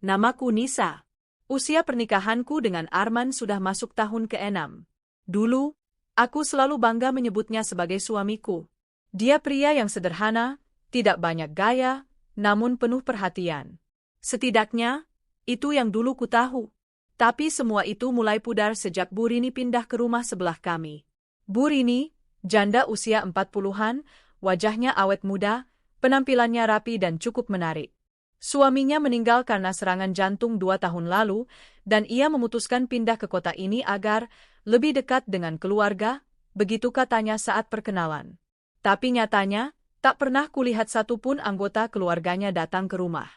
Namaku Nisa. Usia pernikahanku dengan Arman sudah masuk tahun ke-6. Dulu, aku selalu bangga menyebutnya sebagai suamiku. Dia pria yang sederhana, tidak banyak gaya, namun penuh perhatian. Setidaknya, itu yang dulu ku tahu. Tapi semua itu mulai pudar sejak Bu Rini pindah ke rumah sebelah kami. Bu Rini, janda usia 40-an, wajahnya awet muda, penampilannya rapi dan cukup menarik. Suaminya meninggal karena serangan jantung 2 tahun lalu, dan ia memutuskan pindah ke kota ini agar lebih dekat dengan keluarga, begitu katanya saat perkenalan. Tapi nyatanya, tak pernah kulihat satupun anggota keluarganya datang ke rumah.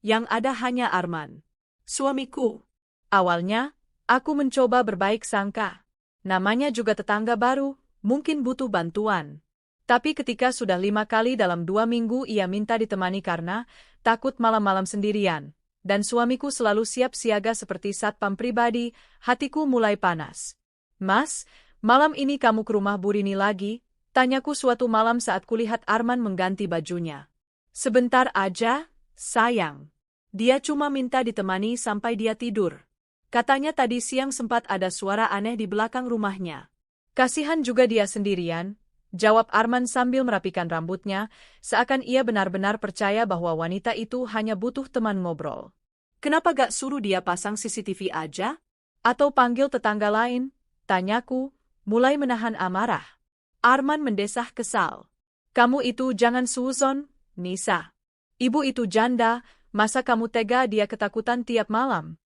Yang ada hanya Arman, suamiku. Awalnya, aku mencoba berbaik sangka. Namanya juga tetangga baru, mungkin butuh bantuan. Tapi ketika sudah 5 kali dalam 2 minggu ia minta ditemani karena takut malam-malam sendirian, dan suamiku selalu siap siaga seperti satpam pribadi, hatiku mulai panas. Mas, malam ini kamu ke rumah Bu Rini lagi? Tanyaku suatu malam saat kulihat Arman mengganti bajunya. Sebentar aja, sayang. Dia cuma minta ditemani sampai dia tidur. Katanya tadi siang sempat ada suara aneh di belakang rumahnya. Kasihan juga dia sendirian, jawab Arman sambil merapikan rambutnya, seakan ia benar-benar percaya bahwa wanita itu hanya butuh teman ngobrol. Kenapa gak suruh dia pasang CCTV aja? Atau panggil tetangga lain? Tanyaku, mulai menahan amarah. Arman mendesah kesal. Kamu itu jangan suuzon, Nisa. Ibu itu janda, masa kamu tega dia ketakutan tiap malam?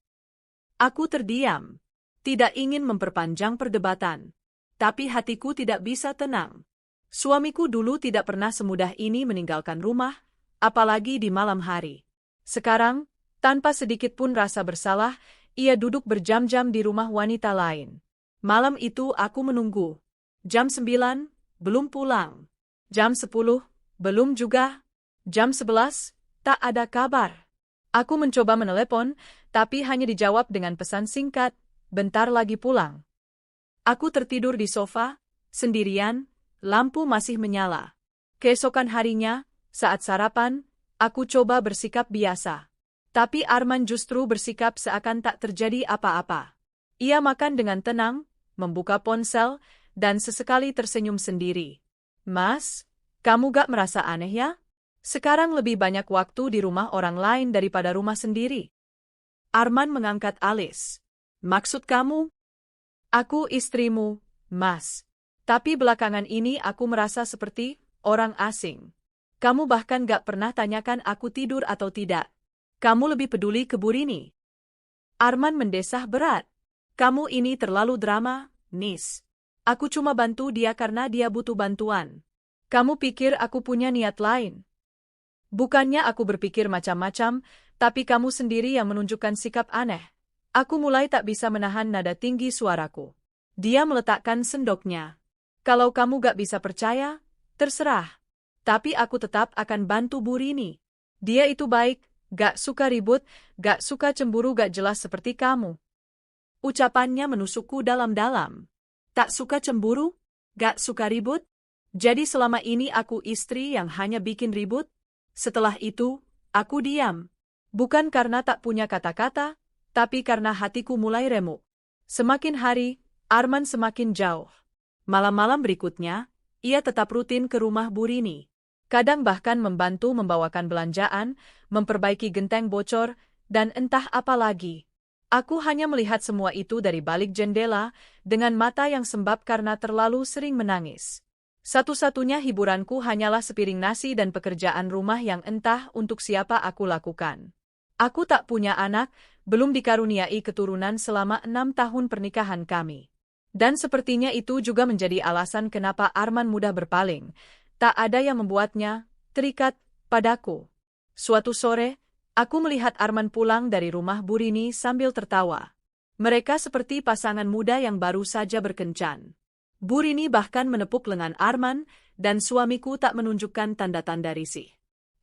Aku terdiam. Tidak ingin memperpanjang perdebatan. Tapi hatiku tidak bisa tenang. Suamiku dulu tidak pernah semudah ini meninggalkan rumah, apalagi di malam hari. Sekarang, tanpa sedikit pun rasa bersalah, ia duduk berjam-jam di rumah wanita lain. Malam itu aku menunggu. Jam 9, belum pulang. Jam 10, belum juga. Jam 11, tak ada kabar. Aku mencoba menelepon, tapi hanya dijawab dengan pesan singkat, bentar lagi pulang. Aku tertidur di sofa, sendirian, lampu masih menyala. Keesokan harinya, saat sarapan, aku coba bersikap biasa. Tapi Arman justru bersikap seakan tak terjadi apa-apa. Ia makan dengan tenang, membuka ponsel, dan sesekali tersenyum sendiri. Mas, kamu gak merasa aneh ya? Sekarang lebih banyak waktu di rumah orang lain daripada rumah sendiri. Arman mengangkat alis. Maksud kamu? Aku istrimu, Mas. Tapi belakangan ini aku merasa seperti orang asing. Kamu bahkan gak pernah tanyakan aku tidur atau tidak. Kamu lebih peduli ke Bu Rini. Arman mendesah berat. Kamu ini terlalu drama, Nis. Aku cuma bantu dia karena dia butuh bantuan. Kamu pikir aku punya niat lain? Bukannya aku berpikir macam-macam, tapi kamu sendiri yang menunjukkan sikap aneh. Aku mulai tak bisa menahan nada tinggi suaraku. Dia meletakkan sendoknya. Kalau kamu gak bisa percaya, terserah. Tapi aku tetap akan bantu Bu Rini. Dia itu baik, gak suka ribut, gak suka cemburu gak jelas seperti kamu. Ucapannya menusukku dalam-dalam. Tak suka cemburu? Gak suka ribut? Jadi selama ini aku istri yang hanya bikin ribut? Setelah itu, aku diam. Bukan karena tak punya kata-kata, tapi karena hatiku mulai remuk. Semakin hari, Arman semakin jauh. Malam-malam berikutnya, ia tetap rutin ke rumah Bu Rini. Kadang bahkan membantu membawakan belanjaan, memperbaiki genteng bocor, dan entah apa lagi. Aku hanya melihat semua itu dari balik jendela, dengan mata yang sembab karena terlalu sering menangis. Satu-satunya hiburanku hanyalah sepiring nasi dan pekerjaan rumah yang entah untuk siapa aku lakukan. Aku tak punya anak, belum dikaruniai keturunan selama 6 tahun pernikahan kami. Dan sepertinya itu juga menjadi alasan kenapa Arman mudah berpaling. Tak ada yang membuatnya terikat padaku. Suatu sore, aku melihat Arman pulang dari rumah Bu Rini sambil tertawa. Mereka seperti pasangan muda yang baru saja berkencan. Bu Rini bahkan menepuk lengan Arman, dan suamiku tak menunjukkan tanda-tanda risih.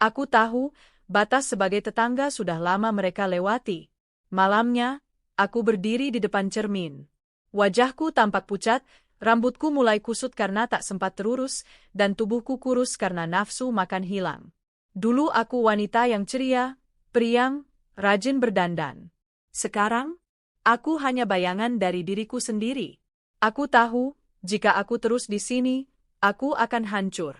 Aku tahu, batas sebagai tetangga sudah lama mereka lewati. Malamnya, aku berdiri di depan cermin. Wajahku tampak pucat, rambutku mulai kusut karena tak sempat terurus, dan tubuhku kurus karena nafsu makan hilang. Dulu aku wanita yang ceria, periang, rajin berdandan. Sekarang, aku hanya bayangan dari diriku sendiri. Aku tahu, jika aku terus di sini, aku akan hancur.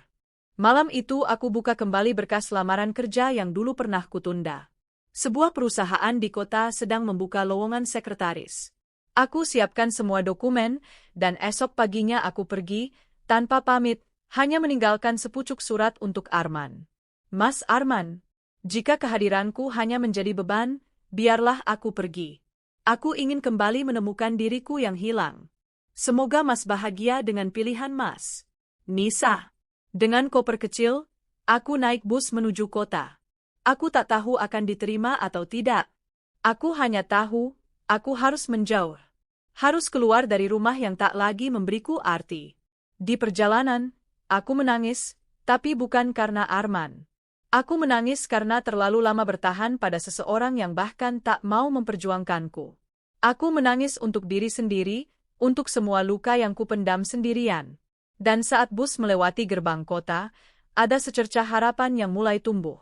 Malam itu aku buka kembali berkas lamaran kerja yang dulu pernah kutunda. Sebuah perusahaan di kota sedang membuka lowongan sekretaris. Aku siapkan semua dokumen, dan esok paginya aku pergi, tanpa pamit, hanya meninggalkan sepucuk surat untuk Arman. Mas Arman, jika kehadiranku hanya menjadi beban, biarlah aku pergi. Aku ingin kembali menemukan diriku yang hilang. Semoga Mas bahagia dengan pilihan Mas. Nisa. Dengan koper kecil, aku naik bus menuju kota. Aku tak tahu akan diterima atau tidak. Aku hanya tahu, aku harus menjauh. Harus keluar dari rumah yang tak lagi memberiku arti. Di perjalanan, aku menangis, tapi bukan karena Arman. Aku menangis karena terlalu lama bertahan pada seseorang yang bahkan tak mau memperjuangkanku. Aku menangis untuk diri sendiri, untuk semua luka yang kupendam sendirian. Dan saat bus melewati gerbang kota, ada secercah harapan yang mulai tumbuh.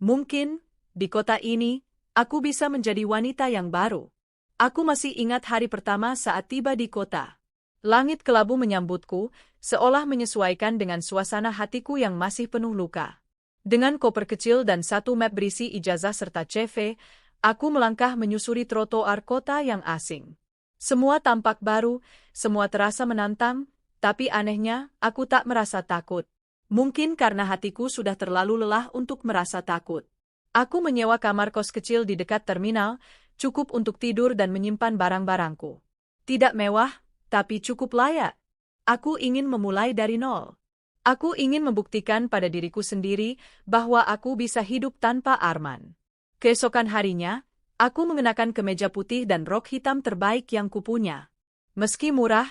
Mungkin, di kota ini, aku bisa menjadi wanita yang baru. Aku masih ingat hari pertama saat tiba di kota. Langit kelabu menyambutku, seolah menyesuaikan dengan suasana hatiku yang masih penuh luka. Dengan koper kecil dan satu map berisi ijazah serta CV, aku melangkah menyusuri trotoar kota yang asing. Semua tampak baru, semua terasa menantang, tapi anehnya, aku tak merasa takut. Mungkin karena hatiku sudah terlalu lelah untuk merasa takut. Aku menyewa kamar kos kecil di dekat terminal, cukup untuk tidur dan menyimpan barang-barangku. Tidak mewah, tapi cukup layak. Aku ingin memulai dari nol. Aku ingin membuktikan pada diriku sendiri bahwa aku bisa hidup tanpa Arman. Keesokan harinya, aku mengenakan kemeja putih dan rok hitam terbaik yang kupunya. Meski murah,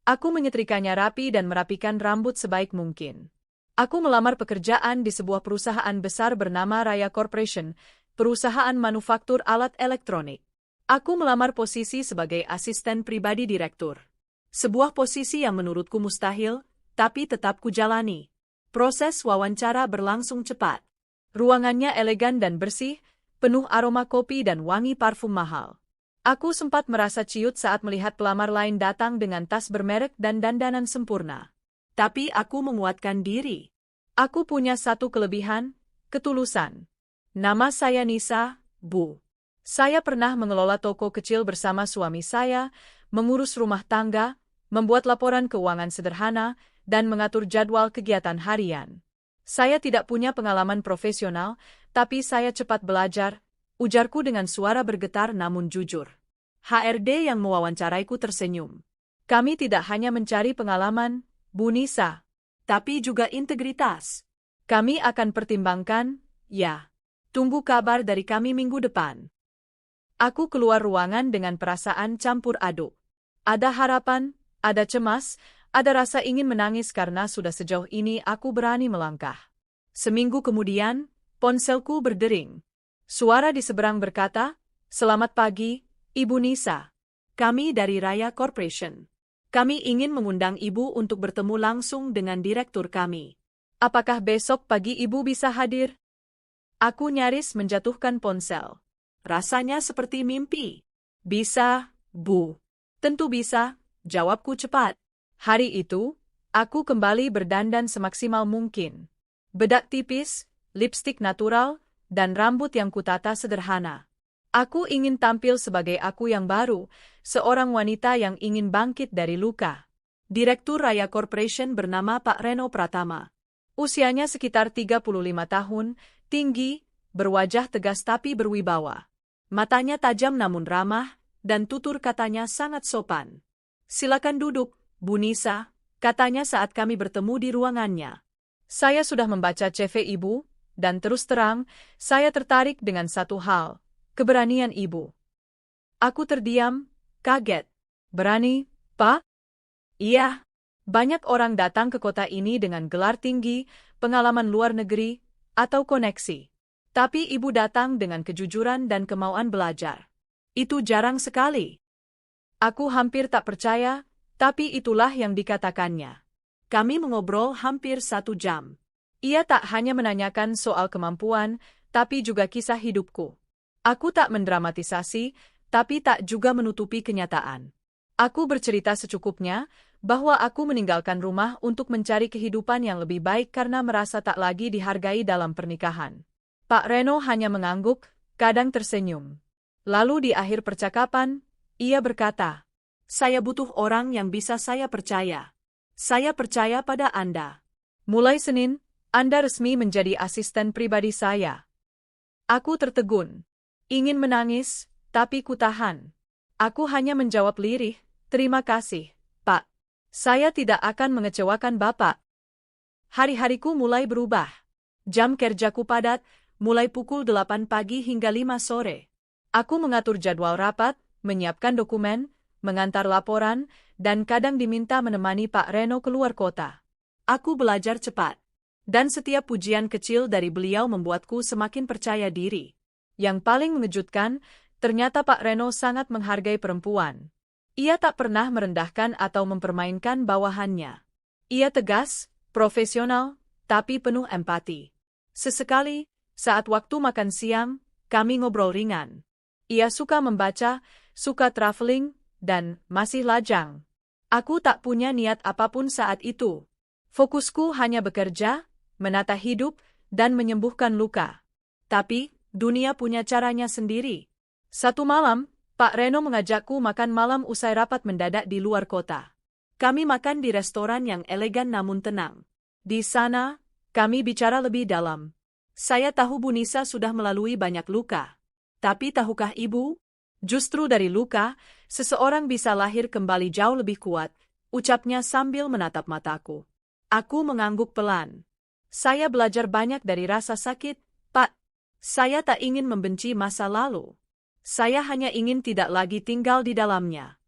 aku menyetrikanya rapi dan merapikan rambut sebaik mungkin. Aku melamar pekerjaan di sebuah perusahaan besar bernama Raya Corporation, perusahaan manufaktur alat elektronik. Aku melamar posisi sebagai asisten pribadi direktur. Sebuah posisi yang menurutku mustahil, tapi tetap kujalani. Proses wawancara berlangsung cepat. Ruangannya elegan dan bersih, penuh aroma kopi dan wangi parfum mahal. Aku sempat merasa ciut saat melihat pelamar lain datang dengan tas bermerek dan dandanan sempurna. Tapi aku menguatkan diri. Aku punya satu kelebihan, ketulusan. Nama saya Nisa, Bu. Saya pernah mengelola toko kecil bersama suami saya, mengurus rumah tangga, membuat laporan keuangan sederhana, dan mengatur jadwal kegiatan harian. Saya tidak punya pengalaman profesional, tapi saya cepat belajar, ujarku dengan suara bergetar namun jujur. HRD yang mewawancaraiku tersenyum. Kami tidak hanya mencari pengalaman, Bu Nisa, tapi juga integritas. Kami akan pertimbangkan, ya. Tunggu kabar dari kami minggu depan. Aku keluar ruangan dengan perasaan campur aduk. Ada harapan, ada cemas, ada rasa ingin menangis karena sudah sejauh ini aku berani melangkah. Seminggu kemudian, ponselku berdering. Suara di seberang berkata, "Selamat pagi, Ibu Nisa. Kami dari Raya Corporation. Kami ingin mengundang Ibu untuk bertemu langsung dengan direktur kami. Apakah besok pagi Ibu bisa hadir?" Aku nyaris menjatuhkan ponsel. Rasanya seperti mimpi. "Bisa, Bu." "Tentu bisa," jawabku cepat. Hari itu, aku kembali berdandan semaksimal mungkin. Bedak tipis, lipstik natural, dan rambut yang kutata sederhana. Aku ingin tampil sebagai aku yang baru, seorang wanita yang ingin bangkit dari luka. Direktur Raya Corporation bernama Pak Reno Pratama. Usianya sekitar 35 tahun, tinggi, berwajah tegas tapi berwibawa. Matanya tajam namun ramah, dan tutur katanya sangat sopan. "Silakan duduk, Bu Nisa," katanya saat kami bertemu di ruangannya. "Saya sudah membaca CV Ibu, dan terus terang, saya tertarik dengan satu hal, keberanian Ibu." Aku terdiam, kaget. "Berani, Pak?" "Iya. Banyak orang datang ke kota ini dengan gelar tinggi, pengalaman luar negeri, atau koneksi. Tapi Ibu datang dengan kejujuran dan kemauan belajar. Itu jarang sekali." Aku hampir tak percaya, tapi itulah yang dikatakannya. Kami mengobrol hampir 1 jam. Ia tak hanya menanyakan soal kemampuan, tapi juga kisah hidupku. Aku tak mendramatisasi, tapi tak juga menutupi kenyataan. Aku bercerita secukupnya, bahwa aku meninggalkan rumah untuk mencari kehidupan yang lebih baik karena merasa tak lagi dihargai dalam pernikahan. Pak Reno hanya mengangguk, kadang tersenyum. Lalu di akhir percakapan, ia berkata, "Saya butuh orang yang bisa saya percaya. Saya percaya pada Anda. Mulai Senin, Anda resmi menjadi asisten pribadi saya." Aku tertegun. Ingin menangis, tapi kutahan. Aku hanya menjawab lirih, "Terima kasih, Pak. Saya tidak akan mengecewakan Bapak." Hari-hariku mulai berubah. Jam kerjaku padat, mulai pukul 8 pagi hingga 5 sore. Aku mengatur jadwal rapat, menyiapkan dokumen, mengantar laporan, dan kadang diminta menemani Pak Reno keluar kota. Aku belajar cepat. Dan setiap pujian kecil dari beliau membuatku semakin percaya diri. Yang paling mengejutkan, ternyata Pak Reno sangat menghargai perempuan. Ia tak pernah merendahkan atau mempermainkan bawahannya. Ia tegas, profesional, tapi penuh empati. Sesekali, saat waktu makan siang, kami ngobrol ringan. Ia suka membaca, suka traveling, dan masih lajang. Aku tak punya niat apapun saat itu. Fokusku hanya bekerja, menata hidup, dan menyembuhkan luka. Tapi, dunia punya caranya sendiri. Satu malam, Pak Reno mengajakku makan malam usai rapat mendadak di luar kota. Kami makan di restoran yang elegan namun tenang. Di sana, kami bicara lebih dalam. Saya tahu Bu Nisa sudah melalui banyak luka. Tapi tahukah Ibu? Justru dari luka, seseorang bisa lahir kembali jauh lebih kuat, ucapnya sambil menatap mataku. Aku mengangguk pelan. Saya belajar banyak dari rasa sakit, Pak. Saya tak ingin membenci masa lalu. Saya hanya ingin tidak lagi tinggal di dalamnya.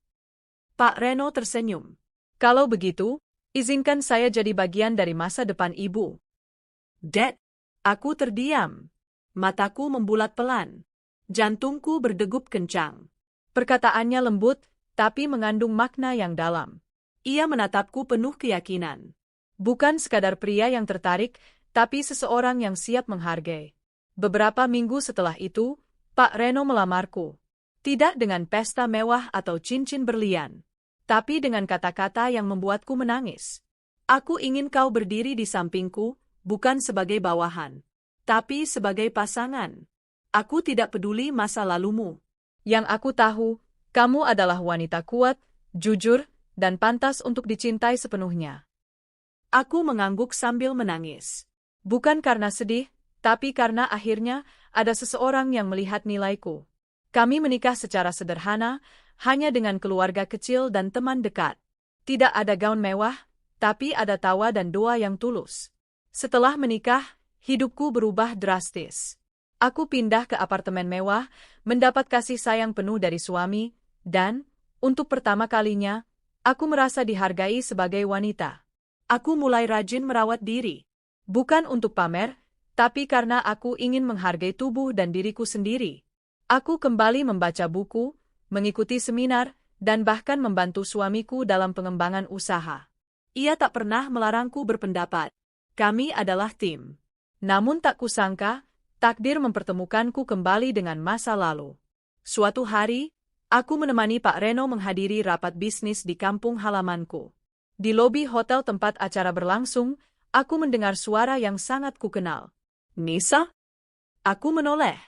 Pak Reno tersenyum. Kalau begitu, izinkan saya jadi bagian dari masa depan Ibu. Dad, aku terdiam. Mataku membulat pelan. Jantungku berdegup kencang. Perkataannya lembut, tapi mengandung makna yang dalam. Ia menatapku penuh keyakinan. Bukan sekadar pria yang tertarik, tapi seseorang yang siap menghargai. Beberapa minggu setelah itu, Pak Reno melamarku. Tidak dengan pesta mewah atau cincin berlian, tapi dengan kata-kata yang membuatku menangis. Aku ingin kau berdiri di sampingku, bukan sebagai bawahan, tapi sebagai pasangan. Aku tidak peduli masa lalumu. Yang aku tahu, kamu adalah wanita kuat, jujur, dan pantas untuk dicintai sepenuhnya. Aku mengangguk sambil menangis. Bukan karena sedih, tapi karena akhirnya ada seseorang yang melihat nilaiku. Kami menikah secara sederhana, hanya dengan keluarga kecil dan teman dekat. Tidak ada gaun mewah, tapi ada tawa dan doa yang tulus. Setelah menikah, hidupku berubah drastis. Aku pindah ke apartemen mewah, mendapat kasih sayang penuh dari suami, dan, untuk pertama kalinya, aku merasa dihargai sebagai wanita. Aku mulai rajin merawat diri. Bukan untuk pamer, tapi karena aku ingin menghargai tubuh dan diriku sendiri. Aku kembali membaca buku, mengikuti seminar, dan bahkan membantu suamiku dalam pengembangan usaha. Ia tak pernah melarangku berpendapat. Kami adalah tim. Namun tak kusangka, takdir mempertemukanku kembali dengan masa lalu. Suatu hari, aku menemani Pak Reno menghadiri rapat bisnis di kampung halamanku. Di lobi hotel tempat acara berlangsung, aku mendengar suara yang sangat kukenal. "Nisa?" Aku menoleh.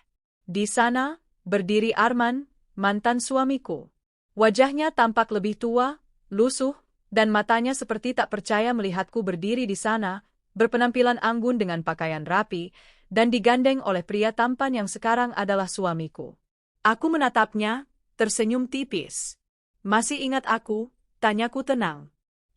Di sana, berdiri Arman, mantan suamiku. Wajahnya tampak lebih tua, lusuh, dan matanya seperti tak percaya melihatku berdiri di sana, berpenampilan anggun dengan pakaian rapi, dan digandeng oleh pria tampan yang sekarang adalah suamiku. Aku menatapnya, tersenyum tipis. "Masih ingat aku?" tanyaku tenang.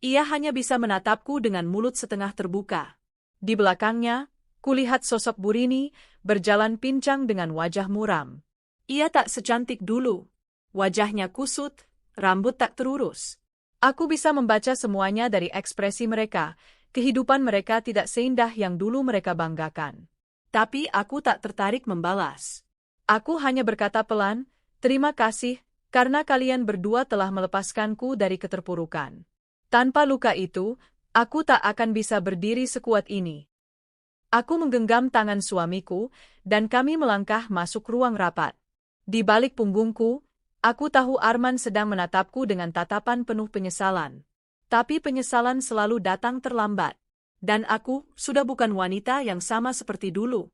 Ia hanya bisa menatapku dengan mulut setengah terbuka. Di belakangnya, kulihat sosok Burini, berjalan pincang dengan wajah muram. Ia tak secantik dulu. Wajahnya kusut, rambut tak terurus. Aku bisa membaca semuanya dari ekspresi mereka, kehidupan mereka tidak seindah yang dulu mereka banggakan. Tapi aku tak tertarik membalas. Aku hanya berkata pelan, "Terima kasih, karena kalian berdua telah melepaskanku dari keterpurukan. Tanpa luka itu, aku tak akan bisa berdiri sekuat ini." Aku menggenggam tangan suamiku, dan kami melangkah masuk ruang rapat. Di balik punggungku, aku tahu Arman sedang menatapku dengan tatapan penuh penyesalan. Tapi penyesalan selalu datang terlambat. Dan aku sudah bukan wanita yang sama seperti dulu.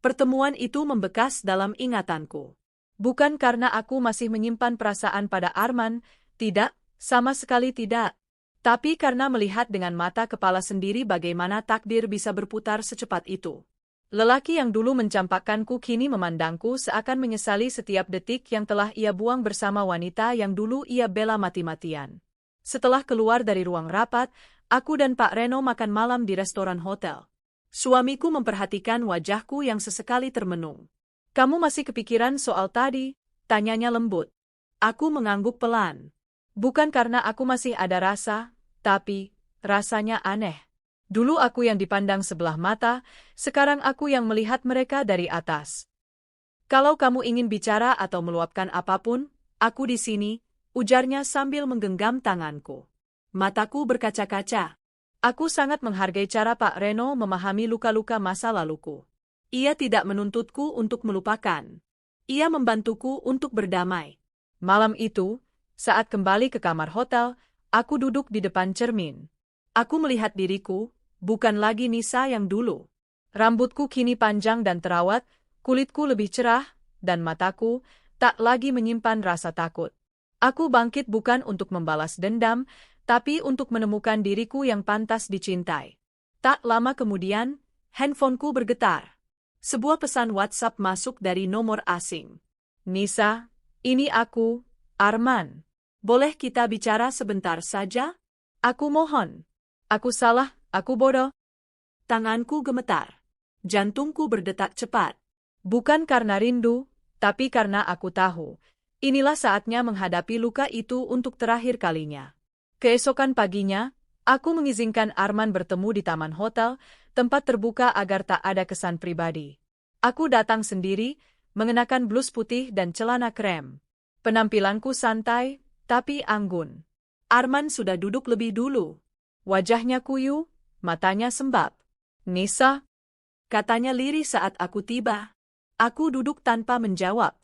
Pertemuan itu membekas dalam ingatanku. Bukan karena aku masih menyimpan perasaan pada Arman, tidak, sama sekali tidak. Tapi karena melihat dengan mata kepala sendiri bagaimana takdir bisa berputar secepat itu. Lelaki yang dulu mencampakkanku kini memandangku seakan menyesali setiap detik yang telah ia buang bersama wanita yang dulu ia bela mati-matian. Setelah keluar dari ruang rapat, aku dan Pak Reno makan malam di restoran hotel. Suamiku memperhatikan wajahku yang sesekali termenung. "Kamu masih kepikiran soal tadi?" tanyanya lembut. Aku mengangguk pelan. Bukan karena aku masih ada rasa, tapi rasanya aneh. Dulu aku yang dipandang sebelah mata, sekarang aku yang melihat mereka dari atas. "Kalau kamu ingin bicara atau meluapkan apapun, aku di sini," ujarnya sambil menggenggam tanganku. Mataku berkaca-kaca. Aku sangat menghargai cara Pak Reno memahami luka-luka masa laluku. Ia tidak menuntutku untuk melupakan. Ia membantuku untuk berdamai. Malam itu, saat kembali ke kamar hotel, aku duduk di depan cermin. Aku melihat diriku, bukan lagi Nisa yang dulu. Rambutku kini panjang dan terawat, kulitku lebih cerah, dan mataku tak lagi menyimpan rasa takut. Aku bangkit bukan untuk membalas dendam, tapi untuk menemukan diriku yang pantas dicintai. Tak lama kemudian, handphoneku bergetar. Sebuah pesan WhatsApp masuk dari nomor asing. "Nisa, ini aku, Arman. Boleh kita bicara sebentar saja? Aku mohon." Aku salah, aku bodoh. Tanganku gemetar. Jantungku berdetak cepat. Bukan karena rindu, tapi karena aku tahu. Inilah saatnya menghadapi luka itu untuk terakhir kalinya. Keesokan paginya, aku mengizinkan Arman bertemu di taman hotel, tempat terbuka agar tak ada kesan pribadi. Aku datang sendiri, mengenakan blus putih dan celana krem. Penampilanku santai, tapi anggun. Arman sudah duduk lebih dulu. Wajahnya kuyu, matanya sembab. "Nisa," katanya lirih saat aku tiba. Aku duduk tanpa menjawab.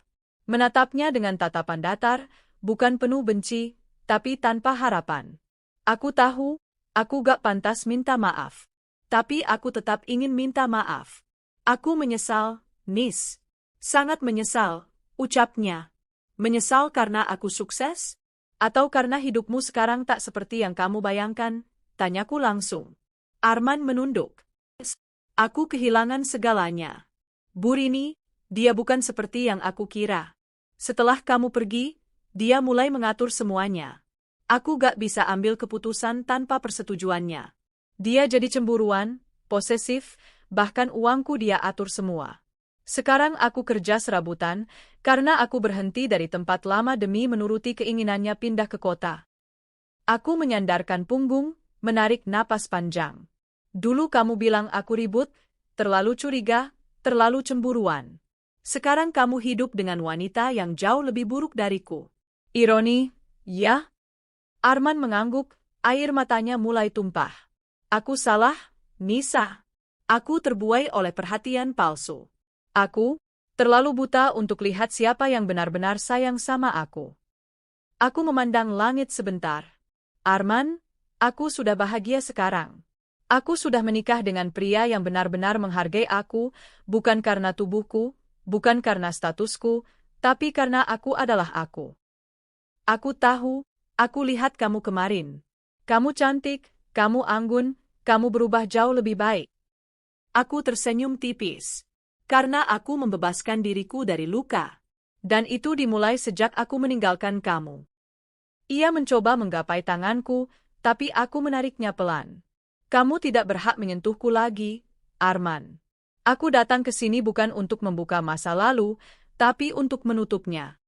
Menatapnya dengan tatapan datar, bukan penuh benci, tapi tanpa harapan. Aku tahu, aku gak pantas minta maaf. Tapi aku tetap ingin minta maaf. "Aku menyesal, Nis. Sangat menyesal," ucapnya. "Menyesal karena aku sukses? Atau karena hidupmu sekarang tak seperti yang kamu bayangkan?" tanyaku langsung. Arman menunduk. "Aku kehilangan segalanya. Bu Rini, dia bukan seperti yang aku kira. Setelah kamu pergi, dia mulai mengatur semuanya. Aku gak bisa ambil keputusan tanpa persetujuannya. Dia jadi cemburuan, posesif, bahkan uangku dia atur semua. Sekarang aku kerja serabutan, karena aku berhenti dari tempat lama demi menuruti keinginannya pindah ke kota." Aku menyandarkan punggung, menarik napas panjang. "Dulu kamu bilang aku ribut, terlalu curiga, terlalu cemburuan. Sekarang kamu hidup dengan wanita yang jauh lebih buruk dariku." Ironi, ya? Arman mengangguk, air matanya mulai tumpah. "Aku salah, Nisa. Aku terbuai oleh perhatian palsu. Aku terlalu buta untuk lihat siapa yang benar-benar sayang sama aku." Aku memandang langit sebentar. "Arman, aku sudah bahagia sekarang. Aku sudah menikah dengan pria yang benar-benar menghargai aku, bukan karena tubuhku, bukan karena statusku, tapi karena aku adalah aku. Aku tahu, aku lihat kamu kemarin. Kamu cantik, kamu anggun, kamu berubah jauh lebih baik." Aku tersenyum tipis. Karena aku membebaskan diriku dari luka. Dan itu dimulai sejak aku meninggalkan kamu. Ia mencoba menggapai tanganku, tapi aku menariknya pelan. "Kamu tidak berhak menyentuhku lagi, Arman. Aku datang ke sini bukan untuk membuka masa lalu, tapi untuk menutupnya."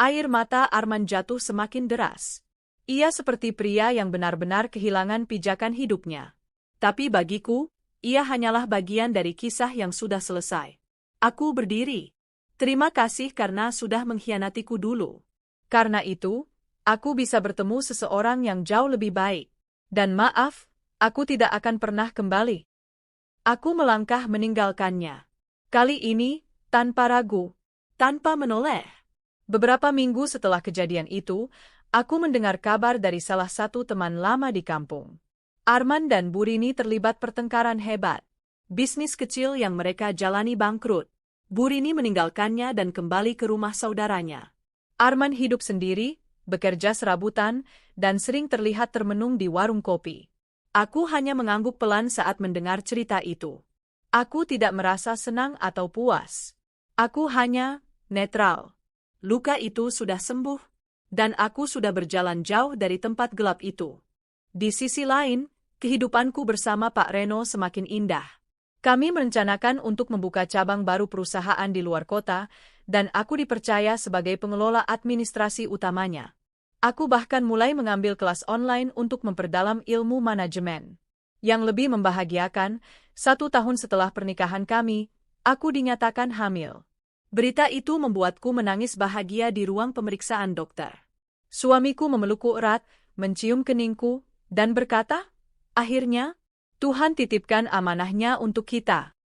Air mata Arman jatuh semakin deras. Ia seperti pria yang benar-benar kehilangan pijakan hidupnya. Tapi bagiku, ia hanyalah bagian dari kisah yang sudah selesai. Aku berdiri. "Terima kasih karena sudah mengkhianatiku dulu. Karena itu, aku bisa bertemu seseorang yang jauh lebih baik. Dan maaf, aku tidak akan pernah kembali." Aku melangkah meninggalkannya. Kali ini, tanpa ragu. tanpa menoleh. Beberapa minggu setelah kejadian itu, aku mendengar kabar dari salah satu teman lama di kampung. Arman dan Bu Rini terlibat pertengkaran hebat. Bisnis kecil yang mereka jalani bangkrut. Bu Rini meninggalkannya dan kembali ke rumah saudaranya. Arman hidup sendiri, bekerja serabutan, dan sering terlihat termenung di warung kopi. Aku hanya mengangguk pelan saat mendengar cerita itu. Aku tidak merasa senang atau puas. Aku hanya netral. Luka itu sudah sembuh, dan aku sudah berjalan jauh dari tempat gelap itu. Di sisi lain, kehidupanku bersama Pak Reno semakin indah. Kami merencanakan untuk membuka cabang baru perusahaan di luar kota, dan aku dipercaya sebagai pengelola administrasi utamanya. Aku bahkan mulai mengambil kelas online untuk memperdalam ilmu manajemen. Yang lebih membahagiakan, 1 tahun setelah pernikahan kami, aku dinyatakan hamil. Berita itu membuatku menangis bahagia di ruang pemeriksaan dokter. Suamiku memelukku erat, mencium keningku, dan berkata, "Akhirnya, Tuhan titipkan amanahnya untuk kita."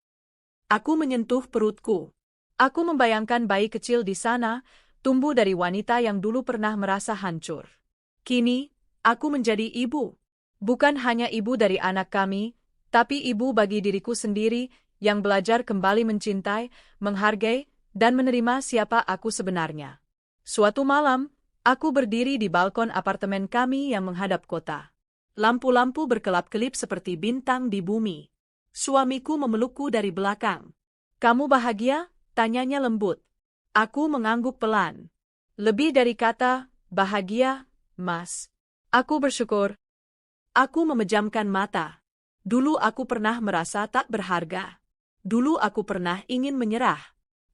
Aku menyentuh perutku. Aku membayangkan bayi kecil di sana, tumbuh dari wanita yang dulu pernah merasa hancur. Kini, aku menjadi ibu. Bukan hanya ibu dari anak kami, tapi ibu bagi diriku sendiri yang belajar kembali mencintai, menghargai, dan menerima siapa aku sebenarnya. Suatu malam, aku berdiri di balkon apartemen kami yang menghadap kota. Lampu-lampu berkelap-kelip seperti bintang di bumi. Suamiku memelukku dari belakang. "Kamu bahagia?" tanyanya lembut. Aku mengangguk pelan. "Lebih dari kata bahagia, Mas. Aku bersyukur." Aku memejamkan mata. Dulu aku pernah merasa tak berharga. Dulu aku pernah ingin menyerah.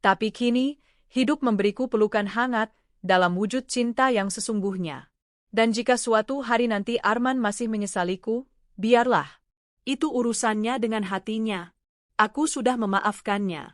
Tapi kini, hidup memberiku pelukan hangat dalam wujud cinta yang sesungguhnya. Dan jika suatu hari nanti Arman masih menyesaliku, biarlah. Itu urusannya dengan hatinya. Aku sudah memaafkannya.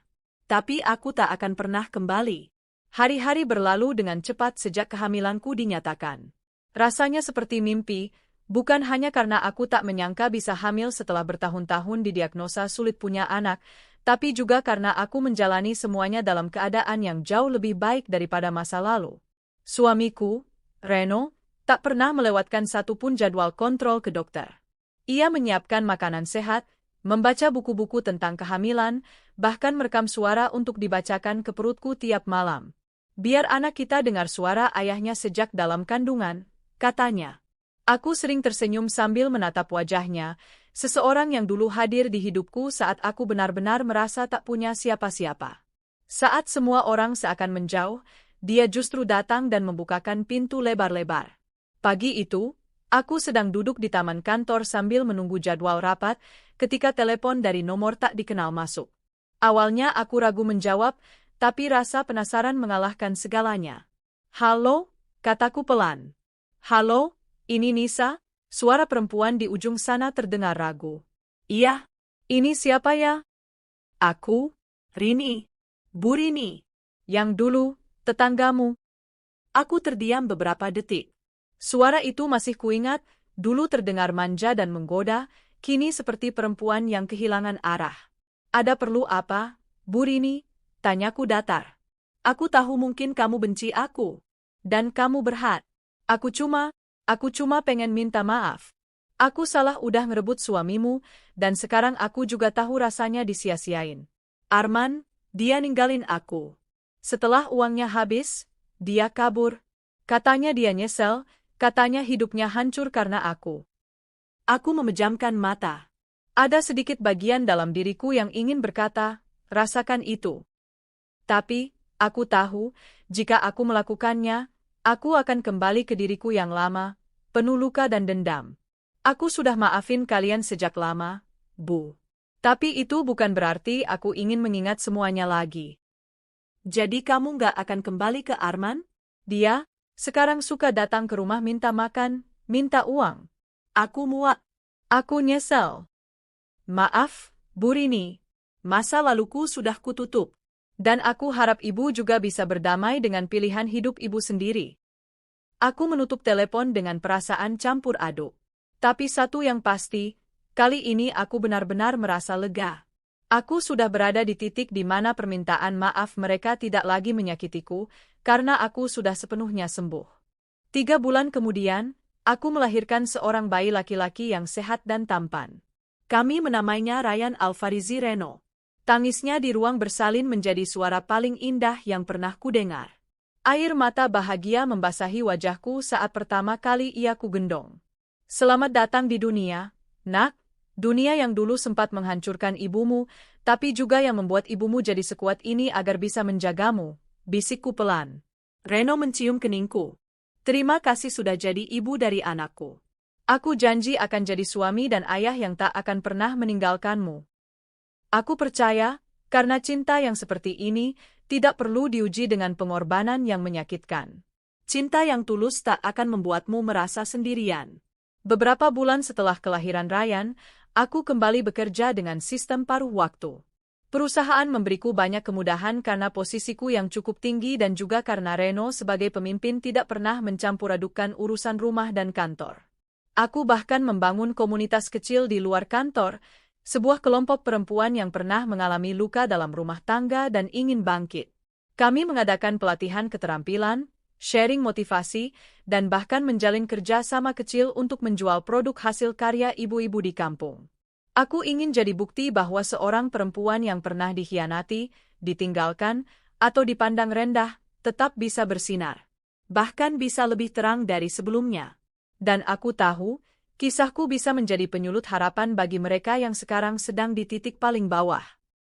Tapi aku tak akan pernah kembali. Hari-hari berlalu dengan cepat sejak kehamilanku dinyatakan. Rasanya seperti mimpi, bukan hanya karena aku tak menyangka bisa hamil setelah bertahun-tahun didiagnosa sulit punya anak, tapi juga karena aku menjalani semuanya dalam keadaan yang jauh lebih baik daripada masa lalu. Suamiku, Reno, tak pernah melewatkan satupun jadwal kontrol ke dokter. Ia menyiapkan makanan sehat, membaca buku-buku tentang kehamilan, bahkan merekam suara untuk dibacakan ke perutku tiap malam. "Biar anak kita dengar suara ayahnya sejak dalam kandungan," katanya. Aku sering tersenyum sambil menatap wajahnya, seseorang yang dulu hadir di hidupku saat aku benar-benar merasa tak punya siapa-siapa. Saat semua orang seakan menjauh, dia justru datang dan membukakan pintu lebar-lebar. Pagi itu, aku sedang duduk di taman kantor sambil menunggu jadwal rapat, ketika telepon dari nomor tak dikenal masuk. Awalnya aku ragu menjawab, tapi rasa penasaran mengalahkan segalanya. "Halo," kataku pelan. "Halo, ini Nisa?" Suara perempuan di ujung sana terdengar ragu. "Iya, ini siapa ya?" "Aku, Rini. Bu Rini. Yang dulu, tetanggamu." Aku terdiam beberapa detik. Suara itu masih kuingat, dulu terdengar manja dan menggoda, kini seperti perempuan yang kehilangan arah. "Ada perlu apa, Bu Rini?" tanyaku datar. "Aku tahu mungkin kamu benci aku. Dan kamu berhak. Aku cuma pengen minta maaf. Aku salah udah ngerebut suamimu, dan sekarang aku juga tahu rasanya disia-siain. Arman, dia ninggalin aku. Setelah uangnya habis, dia kabur. Katanya dia nyesel, katanya hidupnya hancur karena aku." Aku memejamkan mata. Ada sedikit bagian dalam diriku yang ingin berkata, "Rasakan itu." Tapi, aku tahu, jika aku melakukannya, aku akan kembali ke diriku yang lama, penuh luka dan dendam. Aku sudah maafin kalian sejak lama, Bu. Tapi itu bukan berarti aku ingin mengingat semuanya lagi. "Jadi kamu nggak akan kembali ke Arman?" "Dia sekarang suka datang ke rumah minta makan, minta uang. Aku muak. Aku nyesel. Maaf, Bu Rini. Masa laluku sudah kututup. Dan aku harap ibu juga bisa berdamai dengan pilihan hidup ibu sendiri." Aku menutup telepon dengan perasaan campur aduk. Tapi satu yang pasti, kali ini aku benar-benar merasa lega. Aku sudah berada di titik di mana permintaan maaf mereka tidak lagi menyakitiku, karena aku sudah sepenuhnya sembuh. 3 bulan kemudian, aku melahirkan seorang bayi laki-laki yang sehat dan tampan. Kami menamainya Ryan Alfarizi Reno. Tangisnya di ruang bersalin menjadi suara paling indah yang pernah kudengar. Air mata bahagia membasahi wajahku saat pertama kali ia kugendong. Selamat datang di dunia, nak. Dunia yang dulu sempat menghancurkan ibumu, tapi juga yang membuat ibumu jadi sekuat ini agar bisa menjagamu, bisikku pelan. Reno mencium keningku. Terima kasih sudah jadi ibu dari anakku. Aku janji akan jadi suami dan ayah yang tak akan pernah meninggalkanmu. Aku percaya, karena cinta yang seperti ini tidak perlu diuji dengan pengorbanan yang menyakitkan. Cinta yang tulus tak akan membuatmu merasa sendirian. Beberapa bulan setelah kelahiran Ryan, aku kembali bekerja dengan sistem paruh waktu. Perusahaan memberiku banyak kemudahan karena posisiku yang cukup tinggi dan juga karena Reno sebagai pemimpin tidak pernah mencampur-adukan urusan rumah dan kantor. Aku bahkan membangun komunitas kecil di luar kantor, sebuah kelompok perempuan yang pernah mengalami luka dalam rumah tangga dan ingin bangkit. Kami mengadakan pelatihan keterampilan, sharing motivasi, dan bahkan menjalin kerja sama kecil untuk menjual produk hasil karya ibu-ibu di kampung. Aku ingin jadi bukti bahwa seorang perempuan yang pernah dikhianati, ditinggalkan, atau dipandang rendah, tetap bisa bersinar. Bahkan bisa lebih terang dari sebelumnya. Dan aku tahu, kisahku bisa menjadi penyulut harapan bagi mereka yang sekarang sedang di titik paling bawah.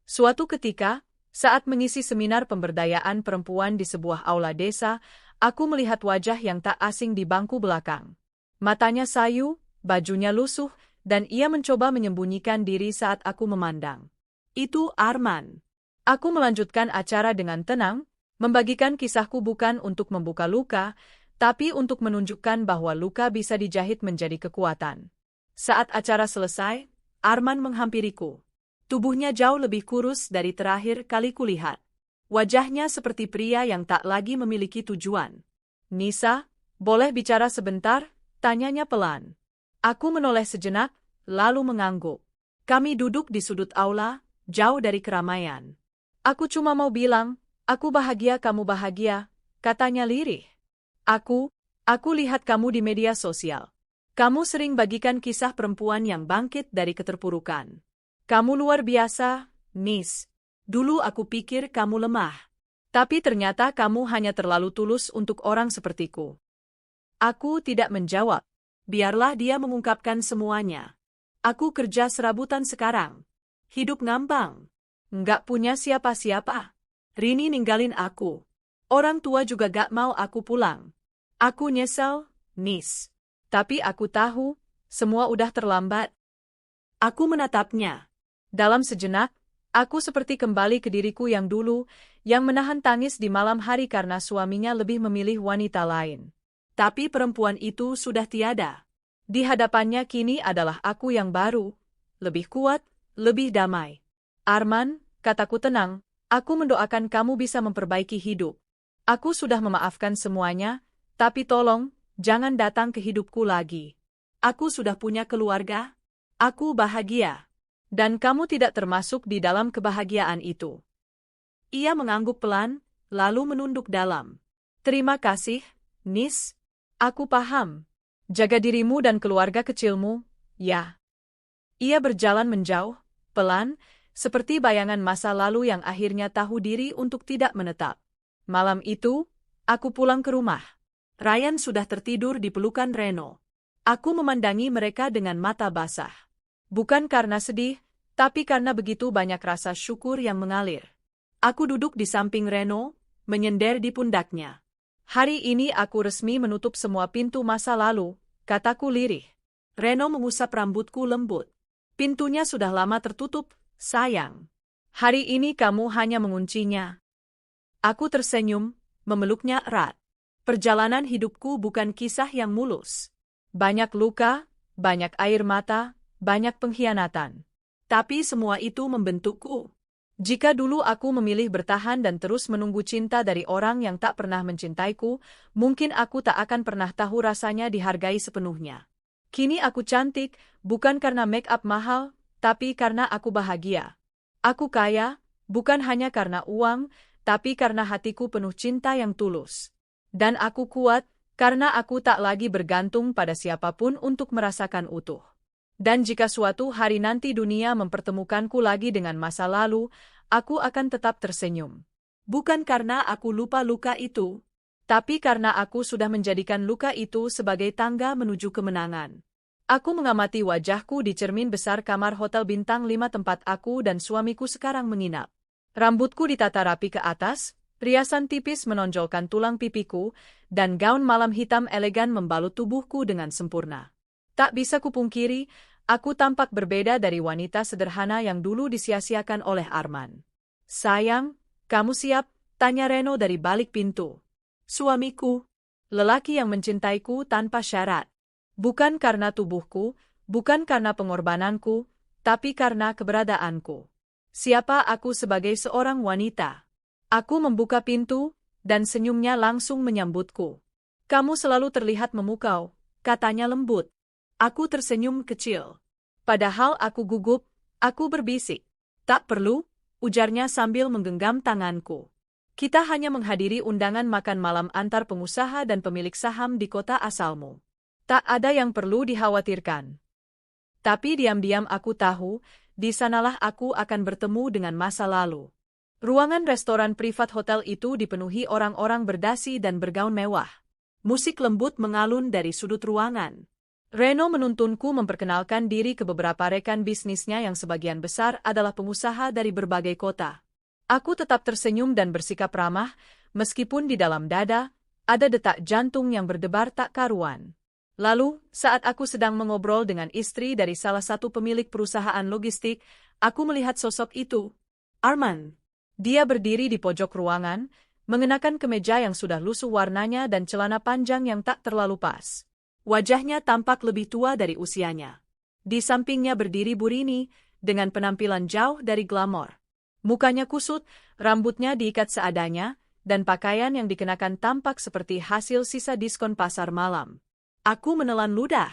Suatu ketika, saat mengisi seminar pemberdayaan perempuan di sebuah aula desa, aku melihat wajah yang tak asing di bangku belakang. Matanya sayu, bajunya lusuh, dan ia mencoba menyembunyikan diri saat aku memandang. Itu Arman. Aku melanjutkan acara dengan tenang, membagikan kisahku bukan untuk membuka luka, tapi untuk menunjukkan bahwa luka bisa dijahit menjadi kekuatan. Saat acara selesai, Arman menghampiriku. Tubuhnya jauh lebih kurus dari terakhir kali kulihat. Wajahnya seperti pria yang tak lagi memiliki tujuan. Nisa, boleh bicara sebentar? Tanyanya pelan. Aku menoleh sejenak, lalu mengangguk. Kami duduk di sudut aula, jauh dari keramaian. Aku cuma mau bilang, aku bahagia kamu bahagia, katanya lirih. Aku lihat kamu di media sosial. Kamu sering bagikan kisah perempuan yang bangkit dari keterpurukan. Kamu luar biasa, Nis. Dulu aku pikir kamu lemah. Tapi ternyata kamu hanya terlalu tulus untuk orang sepertiku. Aku tidak menjawab. Biarlah dia mengungkapkan semuanya. Aku kerja serabutan sekarang. Hidup ngambang. Nggak punya siapa-siapa. Rini ninggalin aku. Orang tua juga gak mau aku pulang. Aku nyesel, Nis. Tapi aku tahu, semua udah terlambat. Aku menatapnya. Dalam sejenak, aku seperti kembali ke diriku yang dulu, yang menahan tangis di malam hari karena suaminya lebih memilih wanita lain. Tapi perempuan itu sudah tiada. Di hadapannya kini adalah aku yang baru, lebih kuat, lebih damai. Arman, kataku tenang, aku mendoakan kamu bisa memperbaiki hidup. Aku sudah memaafkan semuanya, tapi tolong, jangan datang ke hidupku lagi. Aku sudah punya keluarga. Aku bahagia. Dan kamu tidak termasuk di dalam kebahagiaan itu. Ia mengangguk pelan, lalu menunduk dalam. Terima kasih, Nis. Aku paham. Jaga dirimu dan keluarga kecilmu, ya. Ia berjalan menjauh, pelan, seperti bayangan masa lalu yang akhirnya tahu diri untuk tidak menetap. Malam itu, aku pulang ke rumah. Ryan sudah tertidur di pelukan Reno. Aku memandangi mereka dengan mata basah. Bukan karena sedih, tapi karena begitu banyak rasa syukur yang mengalir. Aku duduk di samping Reno, menyender di pundaknya. Hari ini aku resmi menutup semua pintu masa lalu, kataku lirih. Reno mengusap rambutku lembut. Pintunya sudah lama tertutup, sayang. Hari ini kamu hanya menguncinya. Aku tersenyum, memeluknya erat. Perjalanan hidupku bukan kisah yang mulus. Banyak luka, banyak air mata, banyak pengkhianatan. Tapi semua itu membentukku. Jika dulu aku memilih bertahan dan terus menunggu cinta dari orang yang tak pernah mencintaiku, mungkin aku tak akan pernah tahu rasanya dihargai sepenuhnya. Kini aku cantik, bukan karena make up mahal, tapi karena aku bahagia. Aku kaya, bukan hanya karena uang, tapi karena hatiku penuh cinta yang tulus. Dan aku kuat, karena aku tak lagi bergantung pada siapapun untuk merasakan utuh. Dan jika suatu hari nanti dunia mempertemukanku lagi dengan masa lalu, aku akan tetap tersenyum. Bukan karena aku lupa luka itu, tapi karena aku sudah menjadikan luka itu sebagai tangga menuju kemenangan. Aku mengamati wajahku di cermin besar kamar hotel bintang 5 tempat aku dan suamiku sekarang menginap. Rambutku ditata rapi ke atas, riasan tipis menonjolkan tulang pipiku, dan gaun malam hitam elegan membalut tubuhku dengan sempurna. Tak bisa kupungkiri, aku tampak berbeda dari wanita sederhana yang dulu disia-siakan oleh Arman. Sayang, kamu siap? Tanya Reno dari balik pintu. Suamiku, lelaki yang mencintaiku tanpa syarat. Bukan karena tubuhku, bukan karena pengorbananku, tapi karena keberadaanku. Siapa aku sebagai seorang wanita? Aku membuka pintu, dan senyumnya langsung menyambutku. Kamu selalu terlihat memukau, katanya lembut. Aku tersenyum kecil. Padahal aku gugup, aku berbisik. Tak perlu, ujarnya sambil menggenggam tanganku. Kita hanya menghadiri undangan makan malam antar pengusaha dan pemilik saham di kota asalmu. Tak ada yang perlu dikhawatirkan. Tapi diam-diam aku tahu, di sanalah aku akan bertemu dengan masa lalu. Ruangan restoran privat hotel itu dipenuhi orang-orang berdasi dan bergaun mewah. Musik lembut mengalun dari sudut ruangan. Reno menuntunku memperkenalkan diri ke beberapa rekan bisnisnya yang sebagian besar adalah pengusaha dari berbagai kota. Aku tetap tersenyum dan bersikap ramah, meskipun di dalam dada, ada detak jantung yang berdebar tak karuan. Lalu, saat aku sedang mengobrol dengan istri dari salah satu pemilik perusahaan logistik, aku melihat sosok itu. Arman. Dia berdiri di pojok ruangan, mengenakan kemeja yang sudah lusuh warnanya dan celana panjang yang tak terlalu pas. Wajahnya tampak lebih tua dari usianya. Di sampingnya berdiri Burini, dengan penampilan jauh dari glamor. Mukanya kusut, rambutnya diikat seadanya, dan pakaian yang dikenakan tampak seperti hasil sisa diskon pasar malam. Aku menelan ludah.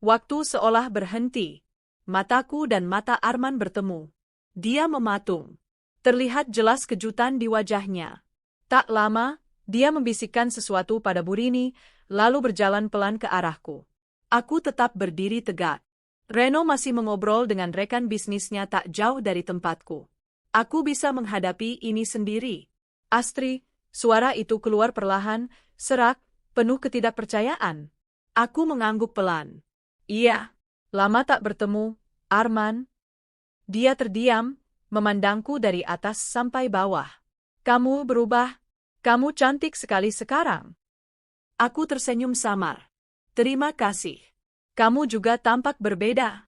Waktu seolah berhenti. Mataku dan mata Arman bertemu. Dia mematung. Terlihat jelas kejutan di wajahnya. Tak lama, dia membisikkan sesuatu pada Burini, lalu berjalan pelan ke arahku. Aku tetap berdiri tegak. Reno masih mengobrol dengan rekan bisnisnya tak jauh dari tempatku. Aku bisa menghadapi ini sendiri. Astri, suara itu keluar perlahan, serak, penuh ketidakpercayaan. Aku mengangguk pelan. Iya. Lama tak bertemu, Arman. Dia terdiam, memandangku dari atas sampai bawah. Kamu berubah. Kamu cantik sekali sekarang. Aku tersenyum samar. Terima kasih. Kamu juga tampak berbeda.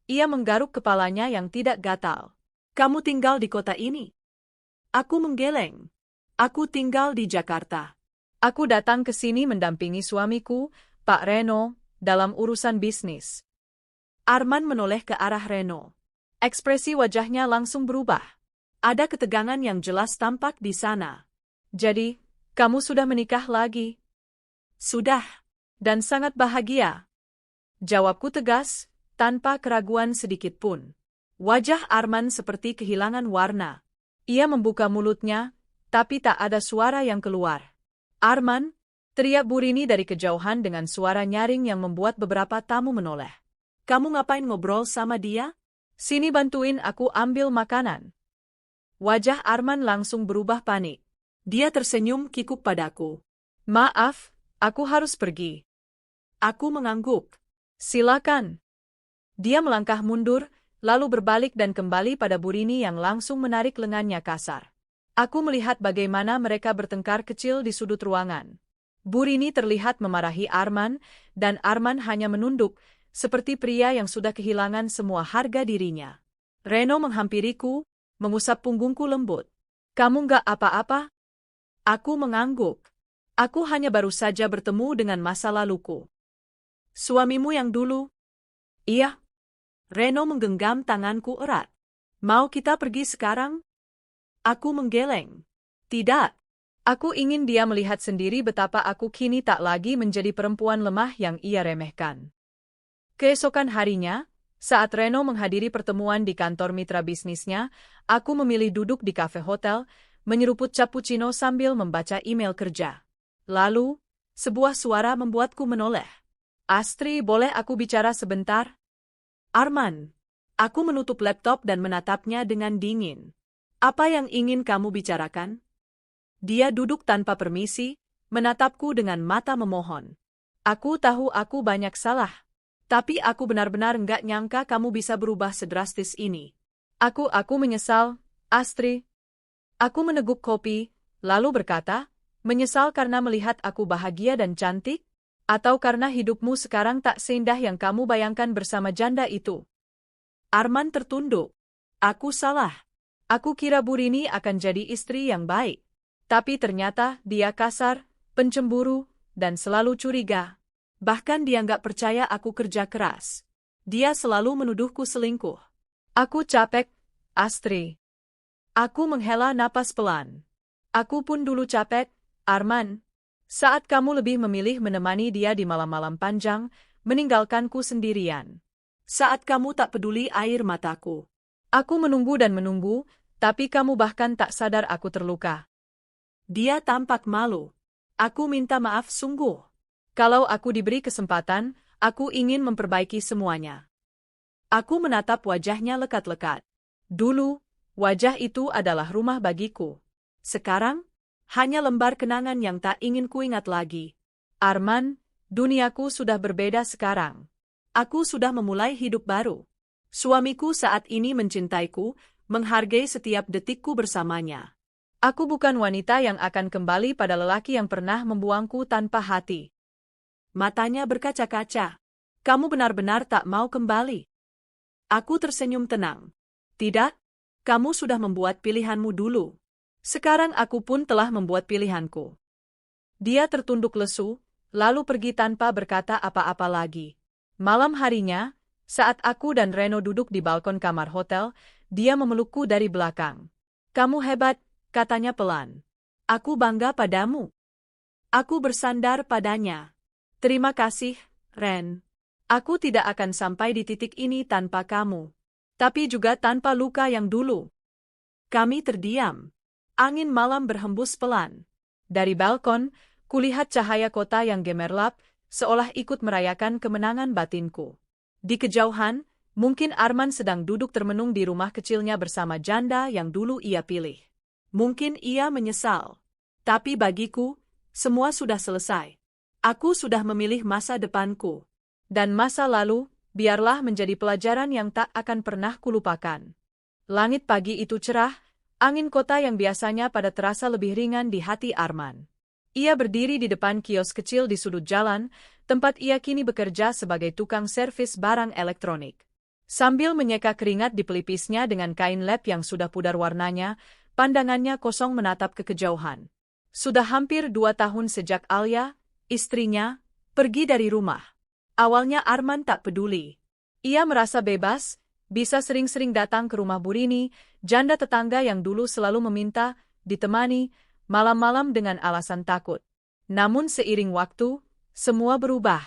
Ia menggaruk kepalanya yang tidak gatal. Kamu tinggal di kota ini? Aku menggeleng. Aku tinggal di Jakarta. Aku datang ke sini mendampingi suamiku, Pak Reno, dalam urusan bisnis. Arman menoleh ke arah Reno. Ekspresi wajahnya langsung berubah. Ada ketegangan yang jelas tampak di sana. Jadi, kamu sudah menikah lagi? Sudah. Dan sangat bahagia. Jawabku tegas, tanpa keraguan sedikit pun. Wajah Arman seperti kehilangan warna. Ia membuka mulutnya, tapi tak ada suara yang keluar. Arman, teriak Burini dari kejauhan dengan suara nyaring yang membuat beberapa tamu menoleh. Kamu ngapain ngobrol sama dia? Sini bantuin aku ambil makanan. Wajah Arman langsung berubah panik. Dia tersenyum kikuk padaku. Maaf, aku harus pergi. Aku mengangguk. Silakan. Dia melangkah mundur, lalu berbalik dan kembali pada Burini yang langsung menarik lengannya kasar. Aku melihat bagaimana mereka bertengkar kecil di sudut ruangan. Burini terlihat memarahi Arman, dan Arman hanya menunduk, seperti pria yang sudah kehilangan semua harga dirinya. Reno menghampiriku, mengusap punggungku lembut. Kamu nggak apa-apa? Aku mengangguk. Aku hanya baru saja bertemu dengan masa laluku. Suamimu yang dulu? Iya. Reno menggenggam tanganku erat. Mau kita pergi sekarang? Aku menggeleng. Tidak. Aku ingin dia melihat sendiri betapa aku kini tak lagi menjadi perempuan lemah yang ia remehkan. Keesokan harinya, Saat Reno menghadiri pertemuan di kantor mitra bisnisnya, aku memilih duduk di kafe hotel, menyeruput cappuccino sambil membaca email kerja. Lalu, sebuah suara membuatku menoleh. Astri, boleh aku bicara sebentar? Arman. Aku menutup laptop dan menatapnya dengan dingin. Apa yang ingin kamu bicarakan? Dia duduk tanpa permisi, menatapku dengan mata memohon. Aku tahu aku banyak salah. Tapi aku benar-benar nggak nyangka kamu bisa berubah sedrastis ini. Aku menyesal, Astri. Aku meneguk kopi, lalu berkata, menyesal karena melihat aku bahagia dan cantik? Atau karena hidupmu sekarang tak seindah yang kamu bayangkan bersama janda itu? Arman tertunduk. Aku salah. Aku kira Burini akan jadi istri yang baik. Tapi ternyata dia kasar, pencemburu, dan selalu curiga. Bahkan dia nggak percaya aku kerja keras. Dia selalu menuduhku selingkuh. Aku capek, Astri. Aku menghela napas pelan. Aku pun dulu capek, Arman. Saat kamu lebih memilih menemani dia di malam-malam panjang, meninggalkanku sendirian. Saat kamu tak peduli air mataku. Aku menunggu dan menunggu, tapi kamu bahkan tak sadar aku terluka. Dia tampak malu. Aku minta maaf sungguh. Kalau aku diberi kesempatan, aku ingin memperbaiki semuanya. Aku menatap wajahnya lekat-lekat. Dulu, wajah itu adalah rumah bagiku. Sekarang, hanya lembar kenangan yang tak ingin kuingat lagi. Arman, duniaku sudah berbeda sekarang. Aku sudah memulai hidup baru. Suamiku saat ini mencintaiku, menghargai setiap detikku bersamanya. Aku bukan wanita yang akan kembali pada lelaki yang pernah membuangku tanpa hati. Matanya berkaca-kaca. Kamu benar-benar tak mau kembali. Aku tersenyum tenang. Tidak, kamu sudah membuat pilihanmu dulu. Sekarang aku pun telah membuat pilihanku. Dia tertunduk lesu, lalu pergi tanpa berkata apa-apa lagi. Malam harinya, saat aku dan Reno duduk di balkon kamar hotel, dia memelukku dari belakang. Kamu hebat, katanya pelan. Aku bangga padamu. Aku bersandar padanya. Terima kasih, Ren. Aku tidak akan sampai di titik ini tanpa kamu. Tapi juga tanpa luka yang dulu. Kami terdiam. Angin malam berhembus pelan. Dari balkon, kulihat cahaya kota yang gemerlap, seolah ikut merayakan kemenangan batinku. Di kejauhan, mungkin Arman sedang duduk termenung di rumah kecilnya bersama janda yang dulu ia pilih. Mungkin ia menyesal. Tapi bagiku, semua sudah selesai. Aku sudah memilih masa depanku. Dan masa lalu, biarlah menjadi pelajaran yang tak akan pernah kulupakan. Langit pagi itu cerah, angin kota yang biasanya pada terasa lebih ringan di hati Arman. Ia berdiri di depan kios kecil di sudut jalan, tempat ia kini bekerja sebagai tukang servis barang elektronik. Sambil menyeka keringat di pelipisnya dengan kain lap yang sudah pudar warnanya, pandangannya kosong menatap ke kejauhan. Sudah hampir 2 tahun sejak Alia, istrinya, pergi dari rumah. Awalnya Arman tak peduli. Ia merasa bebas, bisa sering-sering datang ke rumah Burini, janda tetangga yang dulu selalu meminta, ditemani, malam-malam dengan alasan takut. Namun seiring waktu, semua berubah.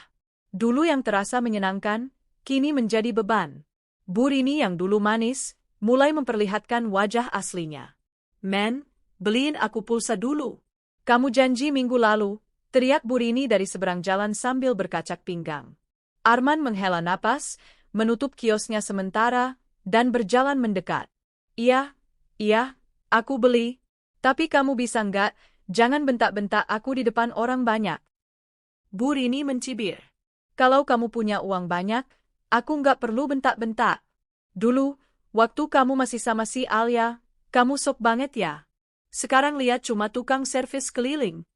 Dulu yang terasa menyenangkan, kini menjadi beban. Burini yang dulu manis, mulai memperlihatkan wajah aslinya. Men, beliin aku pulsa dulu. Kamu janji minggu lalu, teriak Burini dari seberang jalan sambil berkacak pinggang. Arman menghela napas, menutup kiosnya sementara, dan berjalan mendekat. Iya, aku beli. Tapi kamu bisa nggak, jangan bentak-bentak aku di depan orang banyak. Burini mencibir. Kalau kamu punya uang banyak, aku nggak perlu bentak-bentak. Dulu, waktu kamu masih sama si Alia, kamu sok banget ya. Sekarang lihat cuma tukang servis keliling.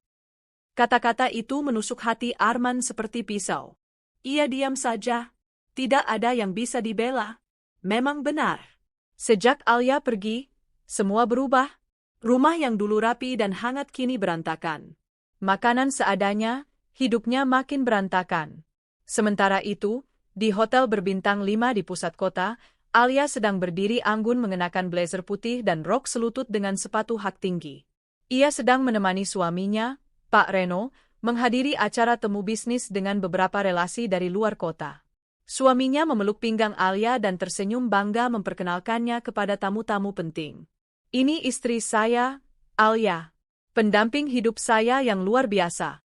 Kata-kata itu menusuk hati Arman seperti pisau. Ia diam saja. Tidak ada yang bisa dibela. Memang benar. Sejak Alia pergi, semua berubah. Rumah yang dulu rapi dan hangat kini berantakan. Makanan seadanya, hidupnya makin berantakan. Sementara itu, di hotel berbintang 5 di pusat kota, Alia sedang berdiri anggun mengenakan blazer putih dan rok selutut dengan sepatu hak tinggi. Ia sedang menemani suaminya, Pak Reno, menghadiri acara temu bisnis dengan beberapa relasi dari luar kota. Suaminya memeluk pinggang Alia dan tersenyum bangga memperkenalkannya kepada tamu-tamu penting. Ini istri saya, Alia. Pendamping hidup saya yang luar biasa.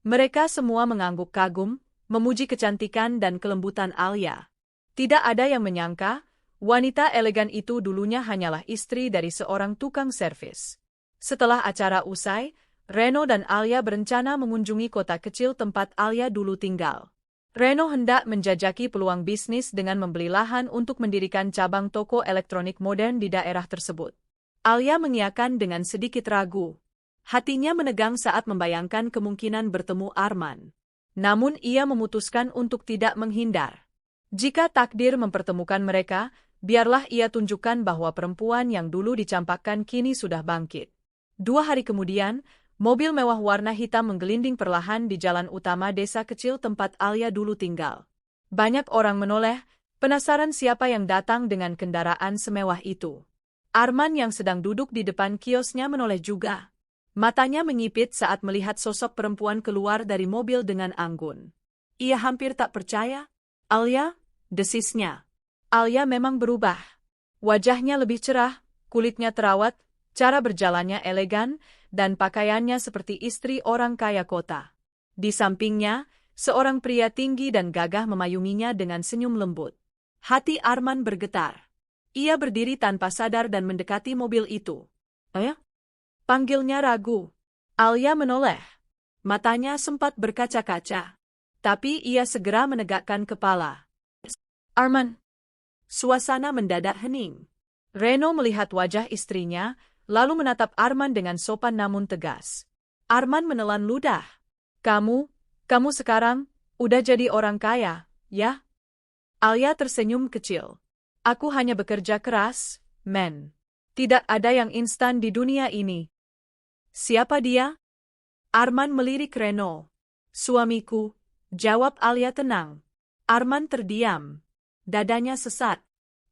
Mereka semua mengangguk kagum, memuji kecantikan dan kelembutan Alia. Tidak ada yang menyangka, wanita elegan itu dulunya hanyalah istri dari seorang tukang servis. Setelah acara usai, Reno dan Alia berencana mengunjungi kota kecil tempat Alia dulu tinggal. Reno hendak menjajaki peluang bisnis dengan membeli lahan untuk mendirikan cabang toko elektronik modern di daerah tersebut. Alia mengiyakan dengan sedikit ragu. Hatinya menegang saat membayangkan kemungkinan bertemu Arman. Namun ia memutuskan untuk tidak menghindar. Jika takdir mempertemukan mereka, biarlah ia tunjukkan bahwa perempuan yang dulu dicampakkan kini sudah bangkit. 2 hari kemudian, mobil mewah warna hitam menggelinding perlahan di jalan utama desa kecil tempat Alia dulu tinggal. Banyak orang menoleh, penasaran siapa yang datang dengan kendaraan semewah itu. Arman yang sedang duduk di depan kiosnya menoleh juga. Matanya mengipit saat melihat sosok perempuan keluar dari mobil dengan anggun. Ia hampir tak percaya. Alia, desisnya. Alia memang berubah. Wajahnya lebih cerah, kulitnya terawat, cara berjalannya elegan, dan pakaiannya seperti istri orang kaya kota. Di sampingnya, seorang pria tinggi dan gagah memayunginya dengan senyum lembut. Hati Arman bergetar. Ia berdiri tanpa sadar dan mendekati mobil itu. Panggilnya ragu. Alia menoleh. Matanya sempat berkaca-kaca. Tapi ia segera menegakkan kepala. Arman. Suasana mendadak hening. Reno melihat wajah istrinya, lalu menatap Arman dengan sopan namun tegas. Arman menelan ludah. Kamu sekarang, udah jadi orang kaya, ya? Alia tersenyum kecil. Aku hanya bekerja keras, men. Tidak ada yang instan di dunia ini. Siapa dia? Arman melirik Reno. Suamiku, jawab Alia tenang. Arman terdiam. Dadanya sesat.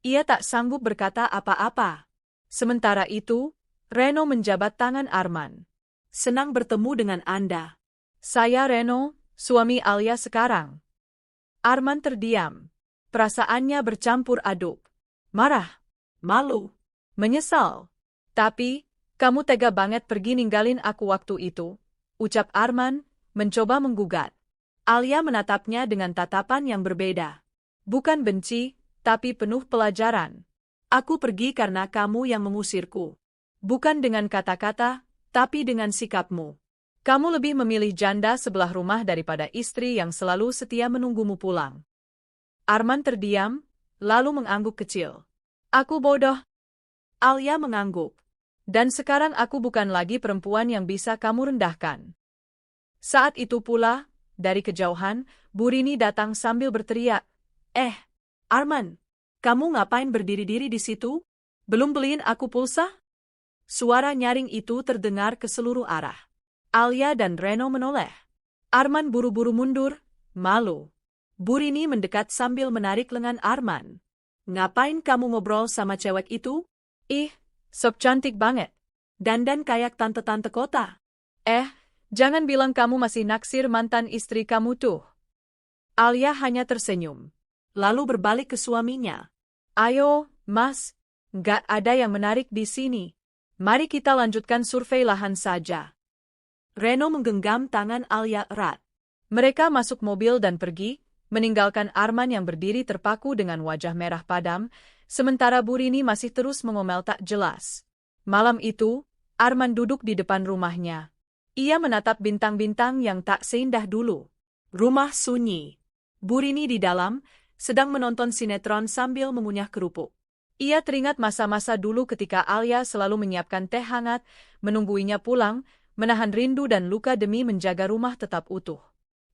Ia tak sanggup berkata apa-apa. Sementara itu, Reno menjabat tangan Arman. Senang bertemu dengan Anda. Saya Reno, suami Alia sekarang. Arman terdiam. Perasaannya bercampur aduk. Marah, malu, menyesal. Tapi, kamu tega banget pergi ninggalin aku waktu itu, ucap Arman, mencoba menggugat. Alia menatapnya dengan tatapan yang berbeda. Bukan benci, tapi penuh pelajaran. Aku pergi karena kamu yang mengusirku. Bukan dengan kata-kata, tapi dengan sikapmu. Kamu lebih memilih janda sebelah rumah daripada istri yang selalu setia menunggumu pulang. Arman terdiam, lalu mengangguk kecil. Aku bodoh. Alia mengangguk. Dan sekarang aku bukan lagi perempuan yang bisa kamu rendahkan. Saat itu pula, dari kejauhan, Burini datang sambil berteriak. Arman, kamu ngapain berdiri-diri di situ? Belum beliin aku pulsa? Suara nyaring itu terdengar ke seluruh arah. Alia dan Reno menoleh. Arman buru-buru mundur, malu. Burini mendekat sambil menarik lengan Arman. Ngapain kamu ngobrol sama cewek itu? Sok cantik banget. Dandan kayak tante-tante kota. Jangan bilang kamu masih naksir mantan istri kamu tuh. Alia hanya tersenyum. Lalu berbalik ke suaminya. Ayo, Mas. Nggak ada yang menarik di sini. Mari kita lanjutkan survei lahan saja. Reno menggenggam tangan Alia erat. Mereka masuk mobil dan pergi, meninggalkan Arman yang berdiri terpaku dengan wajah merah padam, sementara Burini masih terus mengomel tak jelas. Malam itu, Arman duduk di depan rumahnya. Ia menatap bintang-bintang yang tak seindah dulu. Rumah sunyi. Burini di dalam, sedang menonton sinetron sambil mengunyah kerupuk. Ia teringat masa-masa dulu ketika Alia selalu menyiapkan teh hangat, menungguinya pulang, menahan rindu dan luka demi menjaga rumah tetap utuh.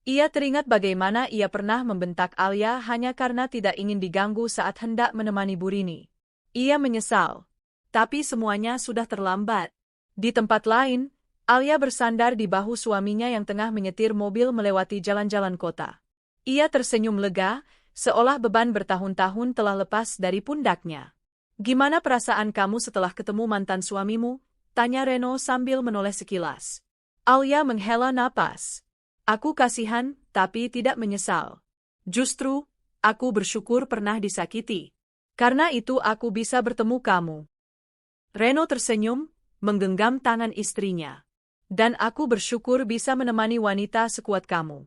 Ia teringat bagaimana ia pernah membentak Alia hanya karena tidak ingin diganggu saat hendak menemani Burini. Ia menyesal. Tapi semuanya sudah terlambat. Di tempat lain, Alia bersandar di bahu suaminya yang tengah menyetir mobil melewati jalan-jalan kota. Ia tersenyum lega, seolah beban bertahun-tahun telah lepas dari pundaknya. Gimana perasaan kamu setelah ketemu mantan suamimu? Tanya Reno sambil menoleh sekilas. Alia menghela napas. Aku kasihan, tapi tidak menyesal. Justru, Aku bersyukur pernah disakiti. Karena itu aku bisa bertemu kamu. Reno tersenyum, menggenggam tangan istrinya. Dan aku bersyukur bisa menemani wanita sekuat kamu.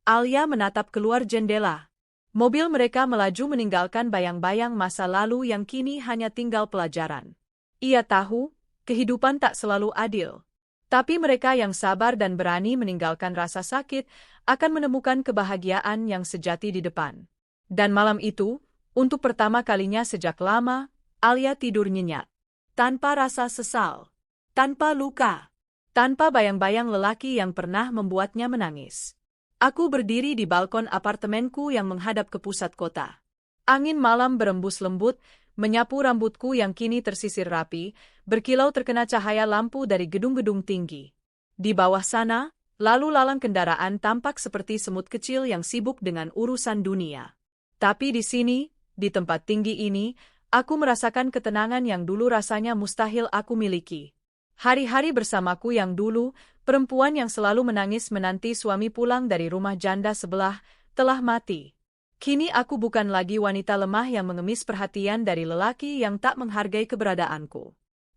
Alia menatap keluar jendela. Mobil mereka melaju meninggalkan bayang-bayang masa lalu yang kini hanya tinggal pelajaran. Ia tahu, kehidupan tak selalu adil. Tapi mereka yang sabar dan berani meninggalkan rasa sakit akan menemukan kebahagiaan yang sejati di depan. Dan malam itu, untuk pertama kalinya sejak lama, Alia tidur nyenyak. Tanpa rasa sesal. Tanpa luka. Tanpa bayang-bayang lelaki yang pernah membuatnya menangis. Aku berdiri di balkon apartemenku yang menghadap ke pusat kota. Angin malam berembus lembut, menyapu rambutku yang kini tersisir rapi, berkilau terkena cahaya lampu dari gedung-gedung tinggi. Di bawah sana, lalu lalang kendaraan tampak seperti semut kecil yang sibuk dengan urusan dunia. Tapi di sini, di tempat tinggi ini, aku merasakan ketenangan yang dulu rasanya mustahil aku miliki. Hari-hari bersamaku yang dulu, perempuan yang selalu menangis menanti suami pulang dari rumah janda sebelah, telah mati. Kini aku bukan lagi wanita lemah yang mengemis perhatian dari lelaki yang tak menghargai keberadaanku.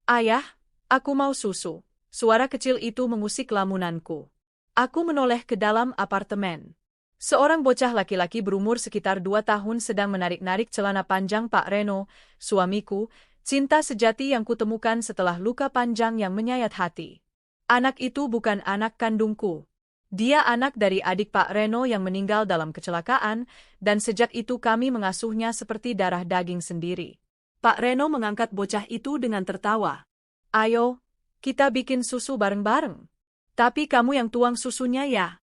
Ayah, aku mau susu. Suara kecil itu mengusik lamunanku. Aku menoleh ke dalam apartemen. Seorang bocah laki-laki berumur sekitar 2 tahun sedang menarik-narik celana panjang Pak Reno, suamiku, cinta sejati yang kutemukan setelah luka panjang yang menyayat hati. Anak itu bukan anak kandungku. Dia anak dari adik Pak Reno yang meninggal dalam kecelakaan, dan sejak itu kami mengasuhnya seperti darah daging sendiri. Pak Reno mengangkat bocah itu dengan tertawa. Ayo, kita bikin susu bareng-bareng. Tapi kamu yang tuang susunya ya.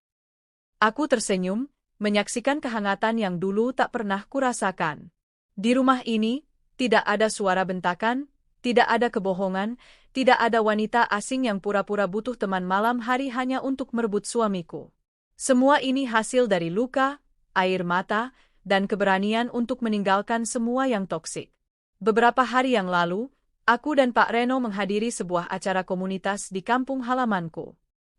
Aku tersenyum, menyaksikan kehangatan yang dulu tak pernah kurasakan. Di rumah ini, tidak ada suara bentakan, tidak ada kebohongan, tidak ada wanita asing yang pura-pura butuh teman malam hari hanya untuk merebut suamiku. Semua ini hasil dari luka, air mata, dan keberanian untuk meninggalkan semua yang toksik. Beberapa hari yang lalu, aku dan Pak Reno menghadiri sebuah acara komunitas di kampung halamanku.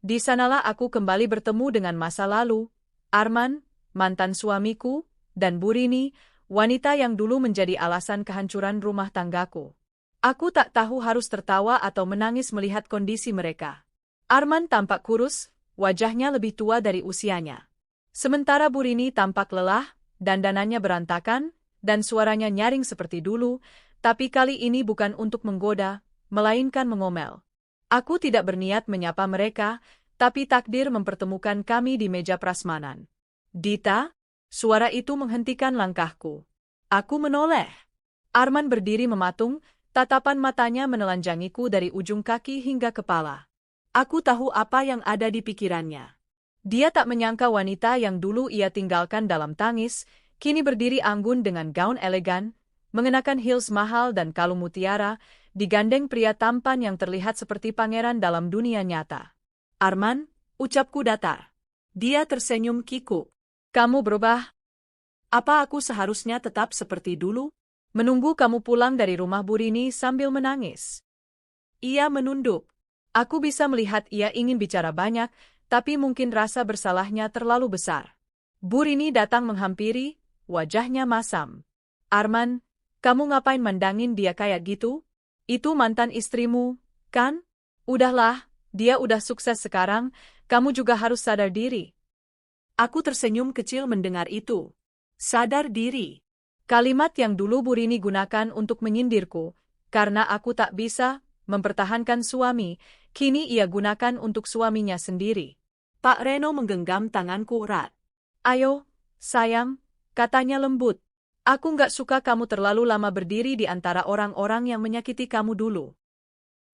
Di sanalah aku kembali bertemu dengan masa lalu, Arman, mantan suamiku, dan Bu Rini, wanita yang dulu menjadi alasan kehancuran rumah tanggaku. Aku tak tahu harus tertawa atau menangis melihat kondisi mereka. Arman tampak kurus, wajahnya lebih tua dari usianya. Sementara Bu Rini tampak lelah, dandanannya berantakan, dan suaranya nyaring seperti dulu, tapi kali ini bukan untuk menggoda, melainkan mengomel. Aku tidak berniat menyapa mereka, tapi takdir mempertemukan kami di meja prasmanan. Dita? Suara itu menghentikan langkahku. Aku menoleh. Arman berdiri mematung, tatapan matanya menelanjangiku dari ujung kaki hingga kepala. Aku tahu apa yang ada di pikirannya. Dia tak menyangka wanita yang dulu ia tinggalkan dalam tangis, kini berdiri anggun dengan gaun elegan, mengenakan heels mahal dan kalung mutiara, digandeng pria tampan yang terlihat seperti pangeran dalam dunia nyata. Arman, ucapku datar. Dia tersenyum kikuk. Kamu berubah. Apa aku seharusnya tetap seperti dulu? Menunggu kamu pulang dari rumah Bu Rini sambil menangis. Ia menunduk. Aku bisa melihat ia ingin bicara banyak, tapi mungkin rasa bersalahnya terlalu besar. Bu Rini datang menghampiri, wajahnya masam. Arman, kamu ngapain mandangin dia kayak gitu? Itu mantan istrimu, kan? Udahlah, dia udah sukses sekarang, kamu juga harus sadar diri. Aku tersenyum kecil mendengar itu. Sadar diri. Kalimat yang dulu Bu Rini gunakan untuk menyindirku, karena aku tak bisa mempertahankan suami, kini ia gunakan untuk suaminya sendiri. Pak Reno menggenggam tanganku erat. Ayo, sayang, katanya lembut. Aku nggak suka kamu terlalu lama berdiri di antara orang-orang yang menyakiti kamu dulu.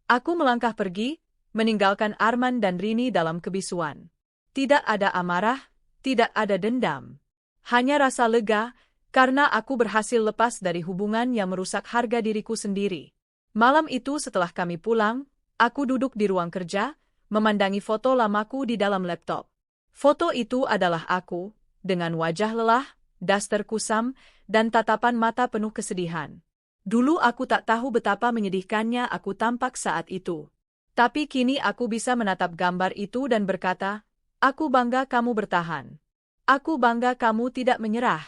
Aku melangkah pergi, meninggalkan Arman dan Rini dalam kebisuan. Tidak ada amarah, tidak ada dendam. Hanya rasa lega, karena aku berhasil lepas dari hubungan yang merusak harga diriku sendiri. Malam itu setelah kami pulang, aku duduk di ruang kerja, memandangi foto lamaku di dalam laptop. Foto itu adalah aku, dengan wajah lelah, daster kusam, dan tatapan mata penuh kesedihan. Dulu aku tak tahu betapa menyedihkannya aku tampak saat itu. Tapi kini aku bisa menatap gambar itu dan berkata, aku bangga kamu bertahan. Aku bangga kamu tidak menyerah.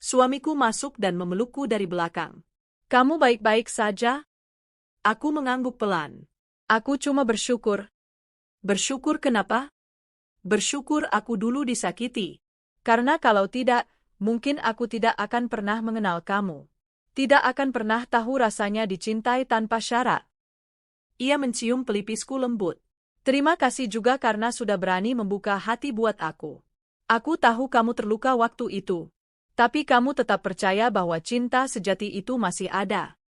Suamiku masuk dan memelukku dari belakang. Kamu baik-baik saja? Aku mengangguk pelan. Aku cuma bersyukur. Bersyukur kenapa? Bersyukur aku dulu disakiti. Karena kalau tidak, mungkin aku tidak akan pernah mengenal kamu. Tidak akan pernah tahu rasanya dicintai tanpa syarat. Ia mencium pelipisku lembut. Terima kasih juga karena sudah berani membuka hati buat aku. Aku tahu kamu terluka waktu itu. Tapi kamu tetap percaya bahwa cinta sejati itu masih ada.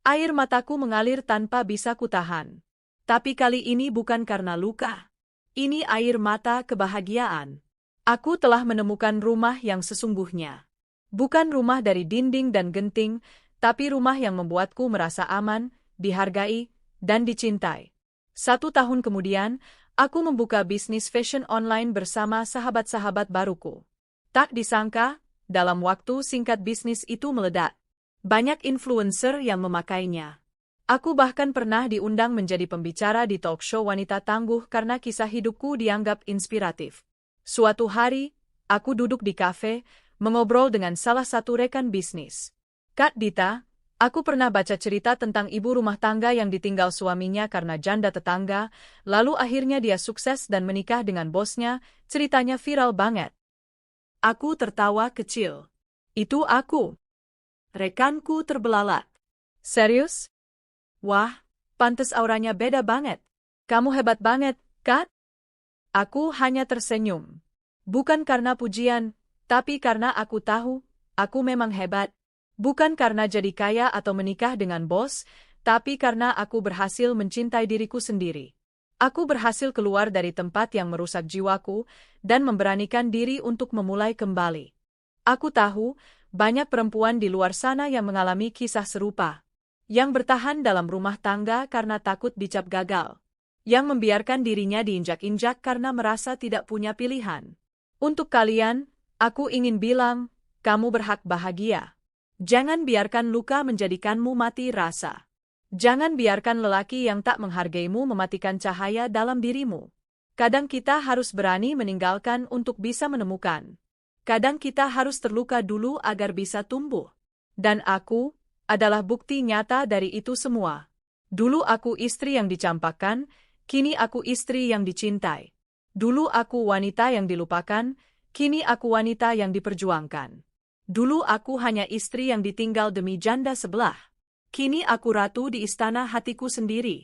Air mataku mengalir tanpa bisa kutahan. Tapi kali ini bukan karena luka. Ini air mata kebahagiaan. Aku telah menemukan rumah yang sesungguhnya. Bukan rumah dari dinding dan genting, tapi rumah yang membuatku merasa aman, dihargai, dan dicintai. 1 tahun kemudian, aku membuka bisnis fashion online bersama sahabat-sahabat baruku. Tak disangka, dalam waktu singkat bisnis itu meledak. Banyak influencer yang memakainya. Aku bahkan pernah diundang menjadi pembicara di talk show wanita tangguh karena kisah hidupku dianggap inspiratif. Suatu hari, aku duduk di kafe, mengobrol dengan salah satu rekan bisnis. Kak Dita, aku pernah baca cerita tentang ibu rumah tangga yang ditinggal suaminya karena janda tetangga, lalu akhirnya dia sukses dan menikah dengan bosnya, ceritanya viral banget. Aku tertawa kecil. Itu aku. Rekanku terbelalak. Serius? Wah, pantes auranya beda banget. Kamu hebat banget, Kak? Aku hanya tersenyum. Bukan karena pujian, tapi karena aku tahu, aku memang hebat. Bukan karena jadi kaya atau menikah dengan bos, tapi karena aku berhasil mencintai diriku sendiri. Aku berhasil keluar dari tempat yang merusak jiwaku dan memberanikan diri untuk memulai kembali. Aku tahu, banyak perempuan di luar sana yang mengalami kisah serupa. Yang bertahan dalam rumah tangga karena takut dicap gagal. Yang membiarkan dirinya diinjak-injak karena merasa tidak punya pilihan. Untuk kalian, aku ingin bilang, kamu berhak bahagia. Jangan biarkan luka menjadikanmu mati rasa. Jangan biarkan lelaki yang tak menghargaimu mematikan cahaya dalam dirimu. Kadang kita harus berani meninggalkan untuk bisa menemukan. Kadang kita harus terluka dulu agar bisa tumbuh. Dan aku adalah bukti nyata dari itu semua. Dulu aku istri yang dicampakkan, kini aku istri yang dicintai. Dulu aku wanita yang dilupakan, kini aku wanita yang diperjuangkan. Dulu aku hanya istri yang ditinggal demi janda sebelah. Kini aku ratu di istana hatiku sendiri.